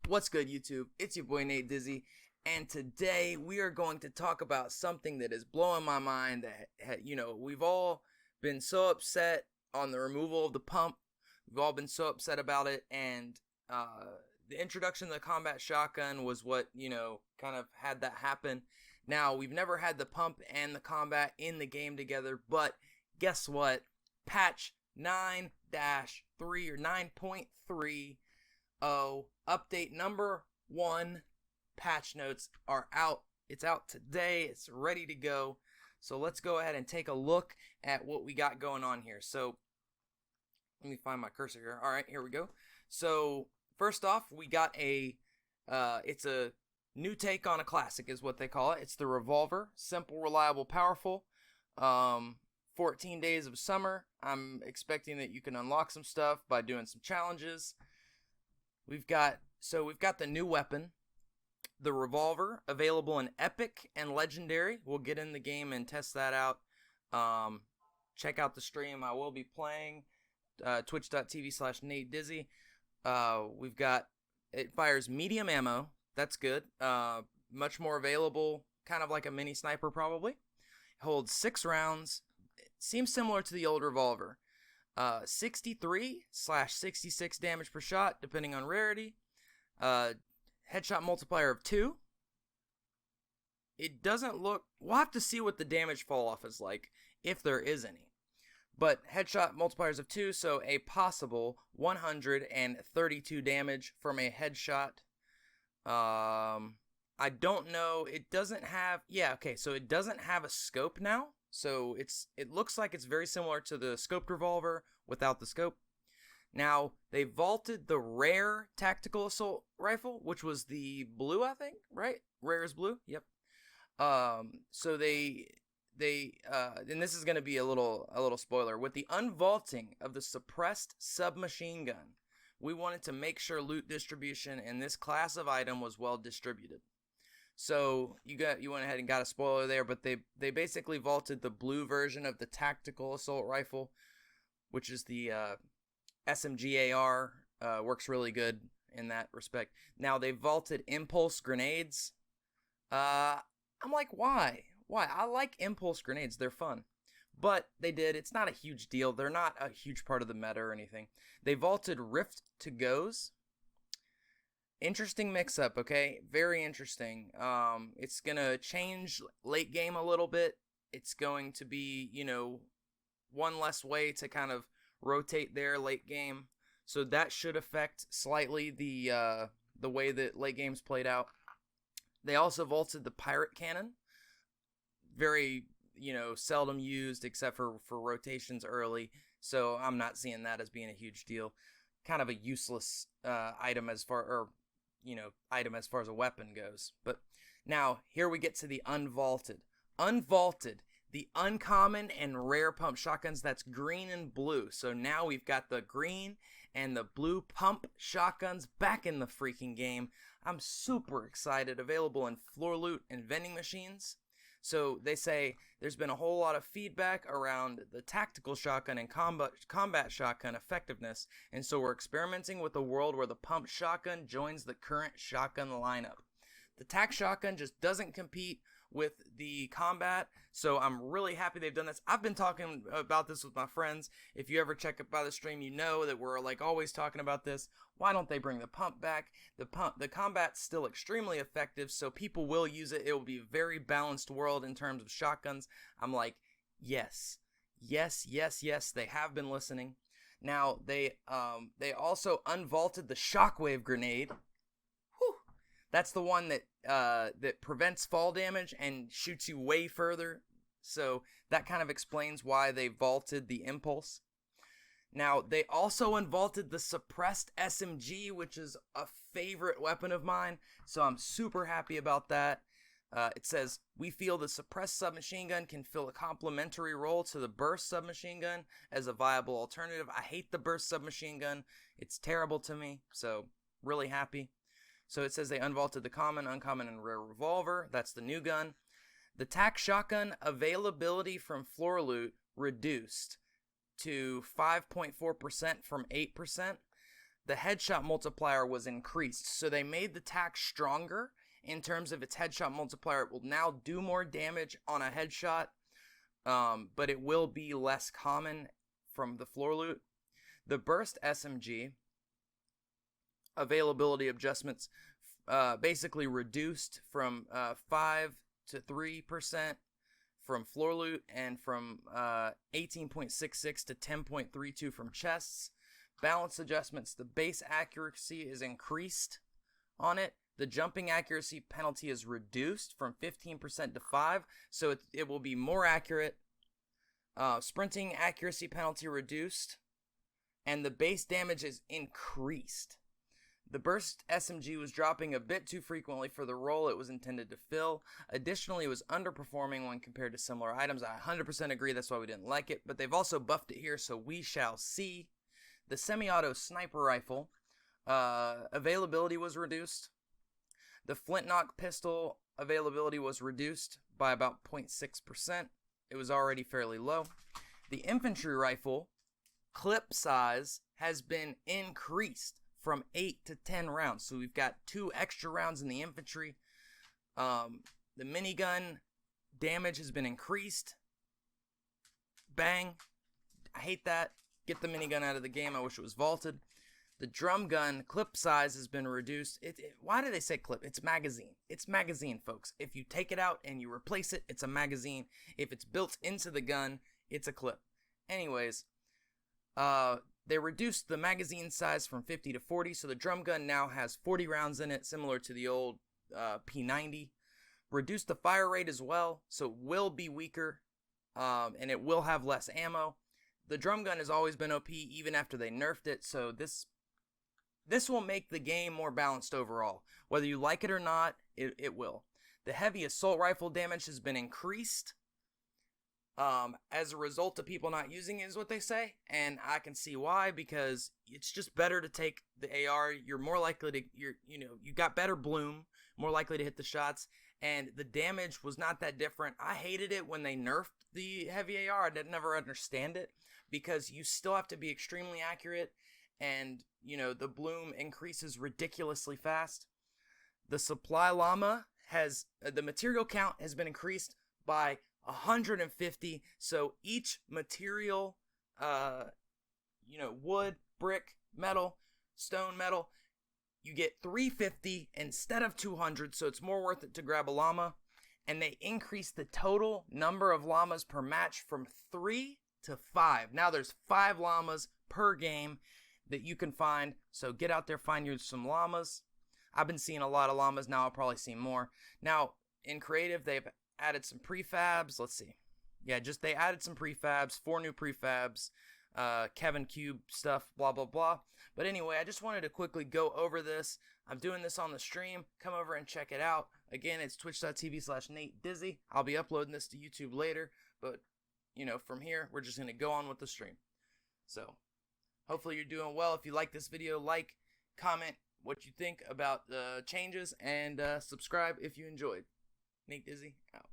What's good, YouTube? It's your boy Nate Dizzy, and today we are going to talk about something that is blowing my mind. We've all been so upset on the removal of the pump. We've all been so upset about it, and the introduction of the combat shotgun was what, kind of had that happen. Now, we've never had the pump and the combat in the game together, but guess what? Patch 9-3 or 9.30 update number 1 patch notes are out. It's out today. It's ready to go. So let's go ahead and take a look at what we got going on here. So let me find my cursor here. All right, here we go. So first off, we got it's a new take on a classic is what they call it. It's the revolver. Simple, reliable, powerful. 14 days of summer. I'm expecting that you can unlock some stuff by doing some challenges. We've got the new weapon, the revolver, available in epic and legendary. We'll get in the game and test that out. Check out the stream. I will be playing twitch.tv/NateDizzy. It fires medium ammo. That's good. Much more available, kind of like a mini sniper probably. Holds 6 rounds. It seems similar to the old revolver. 63/66 damage per shot, depending on rarity. Headshot multiplier of 2. It doesn't look... We'll have to see what the damage fall off is like, if there is any. But headshot multipliers of 2, so a possible 132 damage from a headshot. I don't know. It doesn't have... Yeah, okay, so it doesn't have a scope now. So it looks like it's very similar to the scoped revolver without the scope. Now, they vaulted the rare tactical assault rifle, which was the blue, I think, right? Rare is blue? Yep. So and this is going to be a little spoiler. With the unvaulting of the suppressed submachine gun, we wanted to make sure loot distribution in this class of item was well distributed. So you went ahead and got a spoiler there, but they basically vaulted the blue version of the tactical assault rifle, which is the SMG-AR. Works really good in that respect. Now they vaulted impulse grenades. I'm like, why? I like impulse grenades. They're fun. But they did. It's not a huge deal. They're not a huge part of the meta or anything. They vaulted Rift to Goes. Interesting mix-up, okay? Very interesting. It's going to change late game a little bit. It's going to be, one less way to kind of rotate their late game. So that should affect slightly the way that late game's played out. They also vaulted the pirate cannon. Very, seldom used except for rotations early. So I'm not seeing that as being a huge deal. Kind of a useless item as far as a weapon goes. But now, here we get to the unvaulted. Unvaulted, the uncommon and rare pump shotguns, that's green and blue. So now we've got the green and the blue pump shotguns back in the freaking game. I'm super excited. Available in floor loot and vending machines. So they say there's been a whole lot of feedback around the tactical shotgun and combat shotgun effectiveness, and so we're experimenting with a world where the pump shotgun joins the current shotgun lineup. The tac shotgun just doesn't compete with the combat, so I'm really happy they've done this. I've been talking about this with my friends. If you ever check it by the stream, you know that we're always talking about this. Why don't they bring the pump back? The combat's still extremely effective, so people will use it. It will be a very balanced world in terms of shotguns. I'm like, yes. They have been listening. Now they also unvaulted the shockwave grenade. Whew. That's the one that prevents fall damage and shoots you way further. So that kind of explains why they vaulted the impulse. Now, they also unvaulted the suppressed SMG, which is a favorite weapon of mine. So I'm super happy about that. It says, we feel the suppressed submachine gun can fill a complementary role to the burst submachine gun as a viable alternative. I hate the burst submachine gun. It's terrible to me. So really happy. So it says they unvaulted the common, uncommon, and rare revolver. That's the new gun. The tac shotgun availability from floor loot reduced to 5.4% from 8%. the headshot multiplier was increased. So they made the tack stronger in terms of its headshot multiplier. It will now do more damage on a headshot, but it will be less common from the floor loot. The burst SMG availability adjustments basically reduced from 5 to 3% from floor loot, and from 18.66 to 10.32 from chests. Balance adjustments, the base accuracy is increased on it. The jumping accuracy penalty is reduced from 15% to 5, so it will be more accurate. Sprinting accuracy penalty reduced, and the base damage is increased. The burst SMG was dropping a bit too frequently for the role it was intended to fill. Additionally, it was underperforming when compared to similar items. I 100% agree, that's why we didn't like it, but they've also buffed it here, so we shall see. The semi-auto sniper rifle availability was reduced. The flintlock pistol availability was reduced by about 0.6%. It was already fairly low. The infantry rifle clip size has been increased from 8 to 10 rounds. So we've got 2 extra rounds in the infantry. The minigun damage has been increased. Bang. I hate that. Get the minigun out of the game. I wish it was vaulted. The drum gun clip size has been reduced. Why do they say clip? It's magazine. It's magazine, folks. If you take it out and you replace it, it's a magazine. If it's built into the gun, it's a clip. Anyways, they reduced the magazine size from 50 to 40, so the drum gun now has 40 rounds in it, similar to the old P90. Reduced the fire rate as well, so it will be weaker, and it will have less ammo. The drum gun has always been OP, even after they nerfed it, so this will make the game more balanced overall. Whether you like it or not, it will. The heavy assault rifle damage has been increased as a result of people not using it, is what they say, and I can see why, because it's just better to take the AR. You're more likely to, you got better bloom, more likely to hit the shots, and the damage was not that different. I hated it when they nerfed the heavy AR. I didn't never understand it, because you still have to be extremely accurate, and the bloom increases ridiculously fast. The supply llama the material count has been increased by 150, so each material, wood, brick, metal, stone, metal, you get 350 instead of 200, so it's more worth it to grab a llama. And they increased the total number of llamas per match from 3 to 5. Now there's 5 llamas per game that you can find, so get out there, find you some llamas. I've been seeing a lot of llamas, now I'll probably see more. Now, in creative, they've added some prefabs. Let's see. Yeah, they added some prefabs, 4 new prefabs, Kevin Cube stuff, blah, blah, blah. But anyway, I just wanted to quickly go over this. I'm doing this on the stream. Come over and check it out. Again, it's twitch.tv/NateDizzy. I'll be uploading this to YouTube later. But, from here, we're just going to go on with the stream. So, hopefully you're doing well. If you like this video, like, comment what you think about the changes, and subscribe if you enjoyed. Nate Dizzy, out.